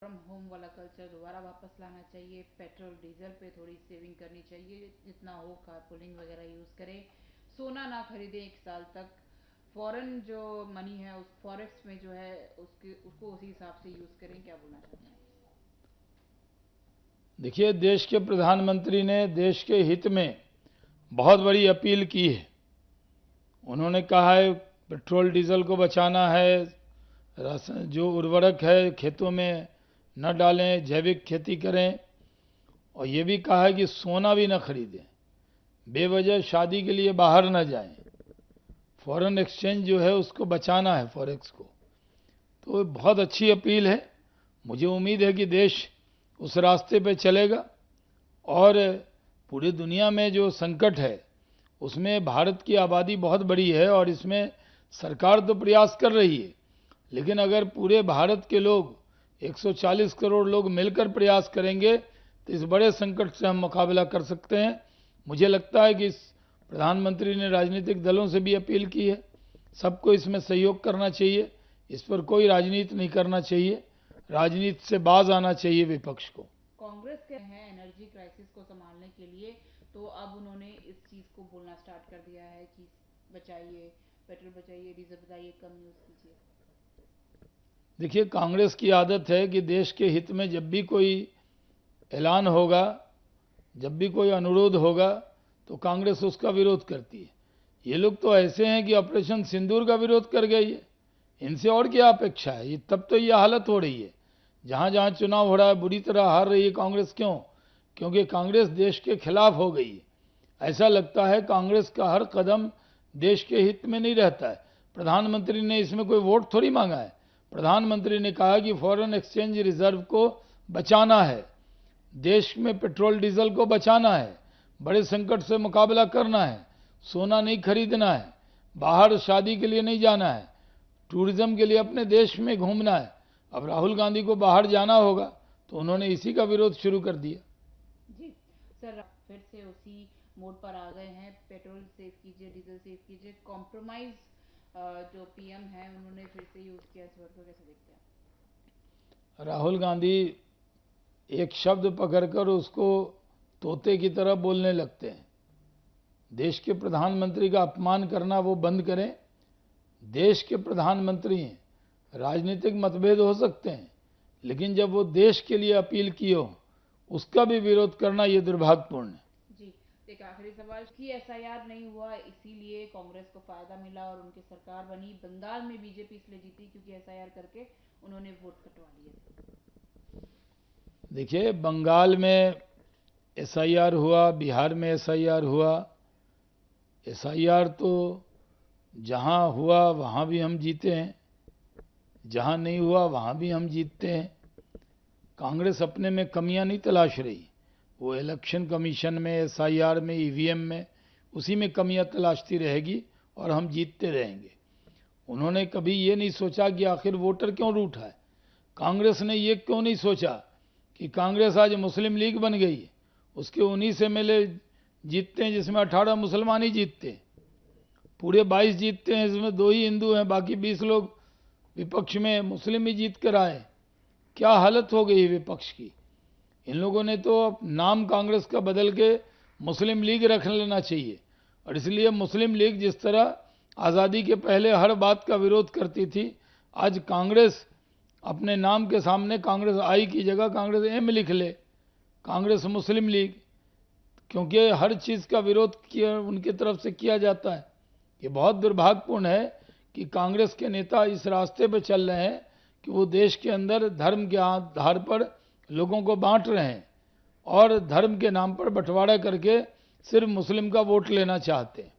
From home वाला culture दोबारा वापस लाना चाहिए। पेट्रोल डीजल पे थोड़ी सेविंग करनी चाहिए, जितना हो कारपूलिंग वगैरह यूज़ करें। सोना ना खरीदें 1 साल तक। फॉरेन जो मनी है उस फॉरेक्स में जो है उसको उसी हिसाब से यूज़ करें। क्या बोलना चाहते हैं? देखिए, देश के प्रधानमंत्री ने देश के हित में बहुत बड़ी अपील की है। उन्होंने कहा है पेट्रोल डीजल को बचाना है, जो उर्वरक है खेतों में न डालें, जैविक खेती करें, और ये भी कहा है कि सोना भी न खरीदें, बेवजह शादी के लिए बाहर न जाएं, फॉरेन एक्सचेंज जो है उसको बचाना है, फॉरेक्स को। तो बहुत अच्छी अपील है। मुझे उम्मीद है कि देश उस रास्ते पे चलेगा और पूरी दुनिया में जो संकट है उसमें भारत की आबादी बहुत बड़ी है और इसमें सरकार तो प्रयास कर रही है, लेकिन अगर पूरे भारत के लोग 140 करोड़ लोग मिलकर प्रयास करेंगे तो इस बड़े संकट से हम मुकाबला कर सकते हैं। मुझे लगता है कि इस प्रधानमंत्री ने राजनीतिक दलों से भी अपील की है, सबको इसमें सहयोग करना चाहिए, इस पर कोई राजनीति नहीं करना चाहिए, राजनीति से बाज आना चाहिए विपक्ष को। कांग्रेस के हैं एनर्जी क्राइसिस को संभालने के लिए, तो अब उन्होंने इस चीज़ को बोलना स्टार्ट कर दिया है कि बचाइए, पेट्रोल बचाइए, डीजल बचाइए, कम यूज़ कीजिए। देखिए, कांग्रेस की आदत है कि देश के हित में जब भी कोई ऐलान होगा, जब भी कोई अनुरोध होगा तो कांग्रेस उसका विरोध करती है। ये लोग तो ऐसे हैं कि ऑपरेशन सिंदूर का विरोध कर गई है, इनसे और क्या अपेक्षा है। ये तब तो ये हालत हो रही है, जहाँ जहाँ चुनाव हो रहा है बुरी तरह हार रही है कांग्रेस। क्यों? क्योंकि कांग्रेस देश के खिलाफ हो गई है। ऐसा लगता है कांग्रेस का हर कदम देश के हित में नहीं रहता है। प्रधानमंत्री ने इसमें कोई वोट थोड़ी मांगा है। प्रधानमंत्री ने कहा कि फॉरेन एक्सचेंज रिजर्व को बचाना है, देश में पेट्रोल डीजल को बचाना है, बड़े संकट से मुकाबला करना है, सोना नहीं खरीदना है, बाहर शादी के लिए नहीं जाना है, टूरिज्म के लिए अपने देश में घूमना है। अब राहुल गांधी को बाहर जाना होगा तो उन्होंने इसी का विरोध शुरू कर दिया। जी सर, फिर से उसी मोड पर आ गए हैं। पेट्रोल सेव कीजिए, डीजल सेव कीजिए, कॉम्प्रोमाइज जो पीएम है उन्होंने फिर से यूज किया। इस वर्ड को कैसे देखते हैं? राहुल गांधी एक शब्द पकड़कर उसको तोते की तरह बोलने लगते हैं। देश के प्रधानमंत्री का अपमान करना वो बंद करें। देश के प्रधानमंत्री हैं, राजनीतिक मतभेद हो सकते हैं, लेकिन जब वो देश के लिए अपील की हो उसका भी विरोध करना ये दुर्भाग्यपूर्ण है। जी, एक आखिरी सवाल कि एसआईआर नहीं हुआ इसीलिए कांग्रेस को फायदा मिला और उनकी सरकार बनी। बंगाल में बीजेपी इसलिए जीती क्योंकि एसआईआर करके उन्होंने वोट कटवा लिए। देखिए, बंगाल में एसआईआर हुआ, बिहार में एसआईआर हुआ। एसआईआर तो जहाँ हुआ वहाँ भी हम जीते हैं, जहाँ नहीं हुआ वहाँ भी हम जीतते हैं। कांग्रेस अपने में कमियां नहीं तलाश रही, वो इलेक्शन कमीशन में, एसआईआर में, ईवीएम में, उसी में कमियां तलाशती रहेगी और हम जीतते रहेंगे। उन्होंने कभी ये नहीं सोचा कि आखिर वोटर क्यों रूठा है। कांग्रेस ने ये क्यों नहीं सोचा कि कांग्रेस आज मुस्लिम लीग बन गई है, उसके 19 एमएलए जीतते हैं जिसमें 18 मुसलमान ही जीतते हैं। पूरे 22 जीतते हैं, इसमें 2 ही हिंदू हैं, बाकी 20 लोग विपक्ष में मुस्लिम ही जीत कर आए। क्या हालत हो गई विपक्ष की। इन लोगों ने तो नाम कांग्रेस का बदल के मुस्लिम लीग रख लेना चाहिए। और इसलिए मुस्लिम लीग जिस तरह आज़ादी के पहले हर बात का विरोध करती थी, आज कांग्रेस अपने नाम के सामने कांग्रेस आई की जगह कांग्रेस एम लिख ले, कांग्रेस मुस्लिम लीग, क्योंकि हर चीज़ का विरोध किया उनकी तरफ से किया जाता है। ये बहुत दुर्भाग्यपूर्ण है कि कांग्रेस के नेता इस रास्ते पर चल रहे हैं कि वो देश के अंदर धर्म के आधार पर लोगों को बांट रहे हैं और धर्म के नाम पर बंटवारा करके सिर्फ मुस्लिम का वोट लेना चाहते हैं।